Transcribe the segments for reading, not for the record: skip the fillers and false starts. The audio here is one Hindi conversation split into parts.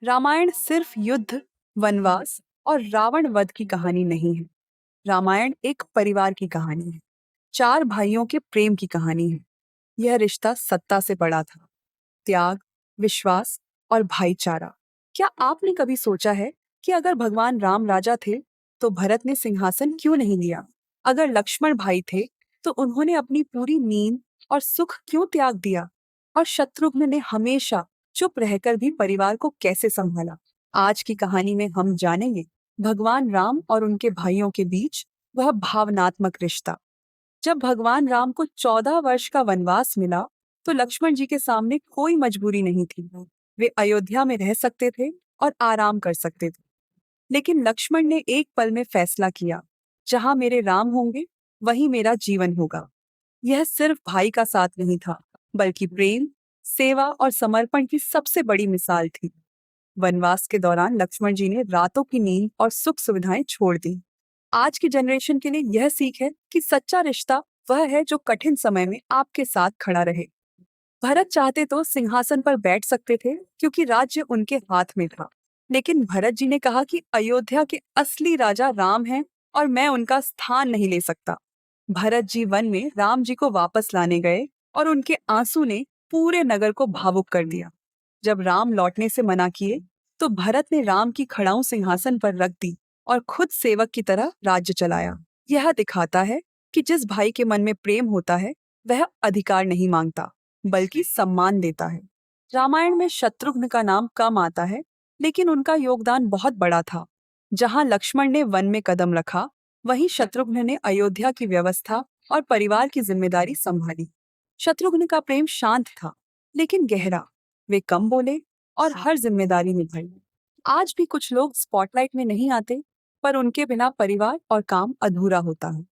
रामायण सिर्फ युद्ध, वनवास और रावण वध की कहानी नहीं है। रामायण एक परिवार की कहानी है। चार भाइयों के प्रेम की कहानी है। यह रिश्ता सत्ता से बड़ा था। त्याग, विश्वास और भाईचारा। क्या आपने कभी सोचा है कि अगर भगवान राम राजा थे तो भरत ने सिंहासन क्यों नहीं लिया? अगर लक्ष्मण भाई थे तो उन्होंने अपनी पूरी नींद और सुख क्यों त्याग दिया? और शत्रुघ्न ने हमेशा चुप रहकर भी परिवार को कैसे संभाला? आज की कहानी में हम जानेंगे भगवान राम और उनके भाइयों के बीच वह भावनात्मक रिश्ता। जब भगवान राम को 14 वर्ष का वनवास मिला तो लक्ष्मण जी के सामने कोई मजबूरी नहीं थी। वे अयोध्या में रह सकते थे और आराम कर सकते थे। लेकिन लक्ष्मण ने एक पल में फैसला किया, जहां मेरे राम होंगे वहीं मेरा जीवन होगा। यह सिर्फ भाई का साथ नहीं था, बल्कि प्रेम, सेवा और समर्पण की सबसे बड़ी मिसाल थी। वनवास के दौरान लक्ष्मण जी ने रातों की नींद और सुख सुविधाएं छोड़ दी। आज की जनरेशन के लिए यह सीख है कि सच्चा रिश्ता वह है जो कठिन समय में आपके साथ खड़ा रहे। भरत चाहते तो सिंहासन पर बैठ सकते थे क्योंकि राज्य उनके हाथ में था। लेकिन भरत जी ने कहा कि अयोध्या के असली राजा राम हैं और मैं उनका स्थान नहीं ले सकता। भरत जी वन में राम जी को वापस लाने गए और उनके आंसू ने पूरे नगर को भावुक कर दिया। जब राम लौटने से मना किए तो भरत ने राम की खड़ाऊं सिंहासन पर रख दी और खुद सेवक की तरह राज्य चलाया। यह दिखाता है कि जिस भाई के मन में प्रेम होता है वह अधिकार नहीं मांगता, बल्कि सम्मान देता है। रामायण में शत्रुघ्न का नाम कम आता है, लेकिन उनका योगदान बहुत बड़ा था। जहां लक्ष्मण ने वन में कदम रखा, वहीं शत्रुघ्न ने अयोध्या की व्यवस्था और परिवार की जिम्मेदारी संभाली। शत्रुघ्न का प्रेम शांत था, लेकिन गहरा। वे कम बोले और हर जिम्मेदारी निभाई। आज भी कुछ लोग स्पॉटलाइट में नहीं आते, पर उनके बिना परिवार और काम अधूरा होता है।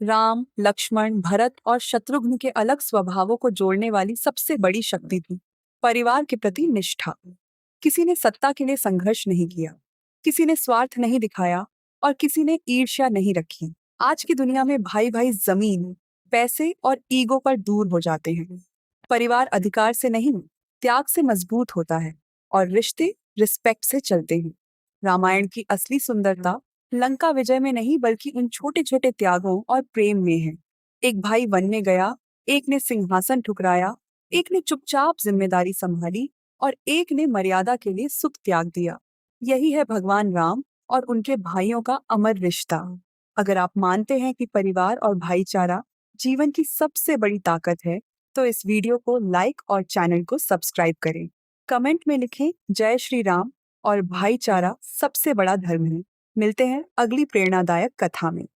राम, लक्ष्मण, भरत और शत्रुघ्न के अलग स्वभावों को जोड़ने वाली सबसे बड़ी शक्ति थी परिवार के प्रति निष्ठा। किसी ने सत्ता के लिए संघर्ष नहीं किया, किसी ने स्वार्थ नहीं दिखाया और किसी ने ईर्ष्या नहीं रखी। आज की दुनिया में भाई भाई जमीन, पैसे और ईगो पर दूर हो जाते हैं। परिवार अधिकार से नहीं, त्याग से मजबूत होता है और रिश्ते रिस्पेक्ट से चलते हैं। रामायण की असली सुंदरता लंका विजय में नहीं, बल्कि उन छोटे छोटे त्यागों और प्रेम में है। एक भाई वन में गया, एक ने सिंहासन ठुकराया, एक ने चुपचाप जिम्मेदारी संभाली और एक ने मर्यादा के लिए सुख त्याग दिया। यही है भगवान राम और उनके भाइयों का अमर रिश्ता। अगर आप मानते हैं कि परिवार और भाईचारा जीवन की सबसे बड़ी ताकत है, तो इस वीडियो को लाइक और चैनल को सब्सक्राइब करें। कमेंट में लिखें जय श्री राम और भाईचारा सबसे बड़ा धर्म है। मिलते हैं अगली प्रेरणादायक कथा में।